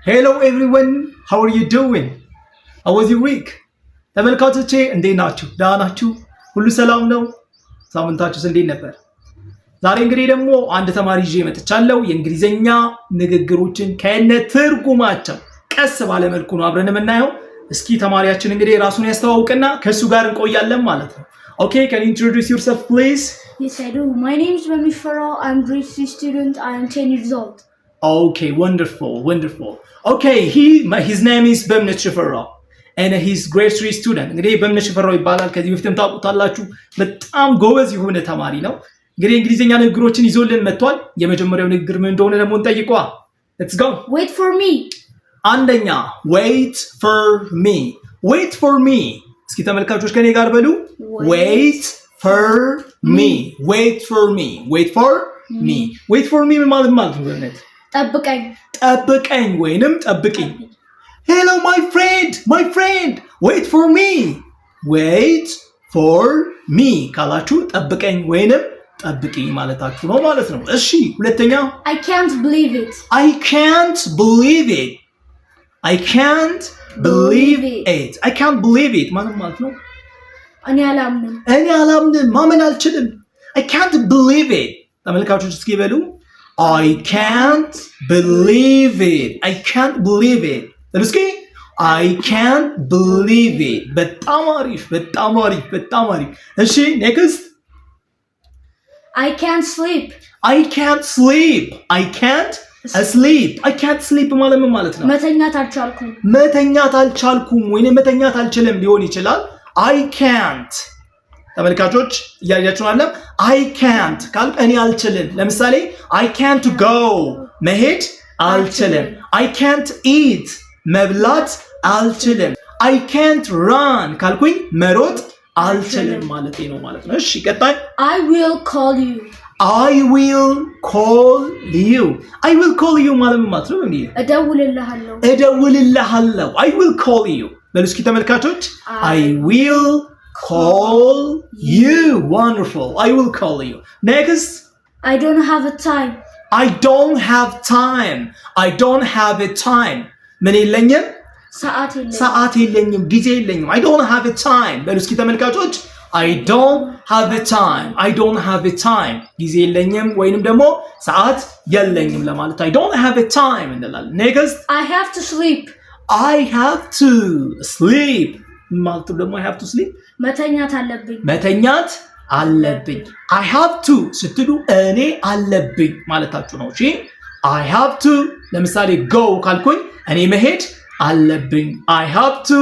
Hello everyone, how are you doing? How was your week? ተመልካቾቼ እንዴት ናችሁ? ደህና ናችሁ? ሁሉ ሰላም ነው? ሳምንታችሁስ እንዴት ነበር? ዛሬ እንግዲህ ደግሞ አንድ ተማሪ ይዤ መጥቻለሁ። የእንግሊዘኛ ንግግሮችን ከነ ትርጉማቸው ቀስ ባለ መልኩ ነው አብረን የምናየው። እስኪ ተማሪያችን እንግዲህ ራሱን ያስተዋውቅና ከሱ ጋር እንቆያለን ማለት ነው። Okay, can you introduce yourself please? Yes, I do. My name is Bami Farah. I'm grade 3 student. I am 10 years old. Okay, wonderful. Okay, his name is Bamnet Shifara and he's grade 3 student. እንግዲህ በምነት ሽፈራው ይባላል። ከዚህ በፊትም ታውቁታላችሁ። በጣም ጎበዝ የሆነ ተማሪ ነው። እንግዲህ እንግሊዘኛ ንግግሮችን ይዞልን መጥቷል። የመጀመሪያው ንግግር ምን እንደሆነ ደግሞ እንጠይቀዋ። Let's go. Wait for me. አንደኛ wait for me. Wait for me. እስኪ ተመልካቾች ከኔ ጋር በሉ wait for me. Wait for me. Wait for me. Wait for me ማለት ነው በእውነት ጠብቀኝ ወይንም ጠብቂኝ። Hello my friend. Wait for me. Wait for me ካላችሁ ጠብቀኝ ወይንም ጠብቂኝ ማለታችሁ ነው ማለት ነው። እሺ ሁለተኛ I can't believe it ማለት ነው። እኔ አላምንም ማመን አልችልም። I can't believe it። ተመልካቾች እስኪ በሉ I can't believe it። እስኪ I can't believe it። በጣም አሪፍ። እሺ next I can't sleep ማለት ነው መተኛት አልቻልኩም ወይንም መተኛት አልችልም ሊሆን ይችላል። I can't ተመልካቾች እያያችሁ አለ I can't ካልኩ እኔ አልችልም። ለምሳሌ I can't go መሄድ አልችልም። I can't eat መብላት አልችልም። I can't run ካልኩኝ መሮጥ አልችልም ማለት ነው ማለት ነው። እሺ ቀጣይ I will call you ማለት ነው እንዴ? እደውልልሃለሁ I will call you በሉ እስኪ ተመልካቾች I will call you. Wonderful. I will call you. Next. I don't have a time. ምን የለኝም? ሰዓት የለኝም፣ ጊዜ የለኝም። I don't have a time. በሉ እስኪ ተመልካቾች I don't have a time. ጊዜ የለኝም ወይንም ደግሞ ሰዓት የለኝም ለማለት I don't have a time እንላለን። Next. I have to sleep ማለት ደግሞ I have to sleep መተኛት አለብኝ። I have to ስትሉ እኔ አለብኝ ማለታችሁ ነው። እሺ I have to ለምሳሌ go ካልኩኝ እኔ መሄድ አለብኝ። I have to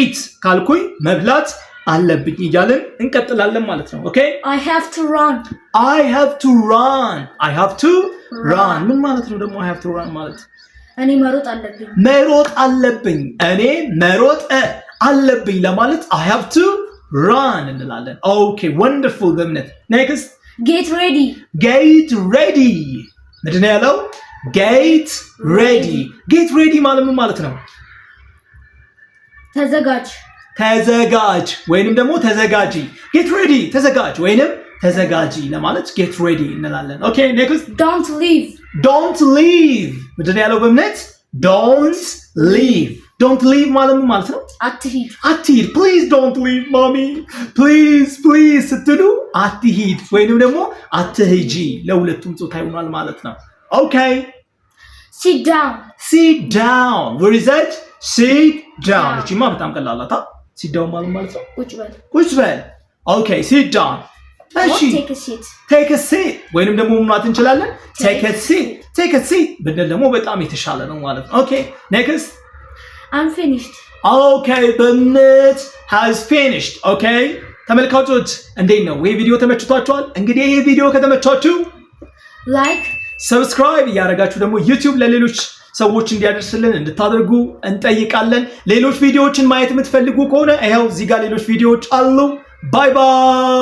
eat ካልኩኝ መብላት አለብኝ እያልን እንቀጥላለን ማለት ነው። ኦኬ I have to run ምን ማለት ነው ደግሞ I have to run ማለት እኔ መሮጥ አለብኝ ለማለት I have to run እንላለን። ኦኬ ወንደርፉል በእምነት next get ready ምንድን ነው ያለው? get ready ማለት ነው ተዘጋጅ ወይንም ደግሞ ተዘጋጂ። get ready ተዘጋጅ ወይንም ተዘጋጂ ለማለት get ready እንላለን። ኦኬ next don't leave ምንድን ነው ያለው በእምነት don't leave ማለት ነው አትሂድ please don't leave mommy please ስትሉ አትሂድ ወይንም ደግሞ አትሂጂ ለሁለቱም ጾታ ይሆናል ማለት ነው። ኦኬ sit down where is that? sit down እቺማ በጣም ቀላላታ sit down ማለት ነው ቁጭ በል ኦኬ sit down እሺ take a seat ወይንም ደግሞ ማለት እንችላለን take a seat ብንል ደግሞ በጣም የተሻለ ነው ማለት ነው። ኦኬ next I'm finished. Okay, በእምነት has finished. Okay, ተመልካቾች እንዴት ነው? ይሄ ቪዲዮ ተመችቷችኋል? እንግዲህ ይሄ ቪዲዮ ከተመቻችሁ ላይክ፣ ሰብስክራይብ እያደረጋችሁ ደግሞ ዩቲዩብ ለሌሎች ሰዎች እንዲያደርስልን እንድታደርጉ እንጠይቃለን። ሌሎች ቪዲዮዎችን ማየት የምትፈልጉ ከሆነ ይኸው እዚህ ጋር ሌሎች ቪዲዮዎች አሉ። ባይ ባይ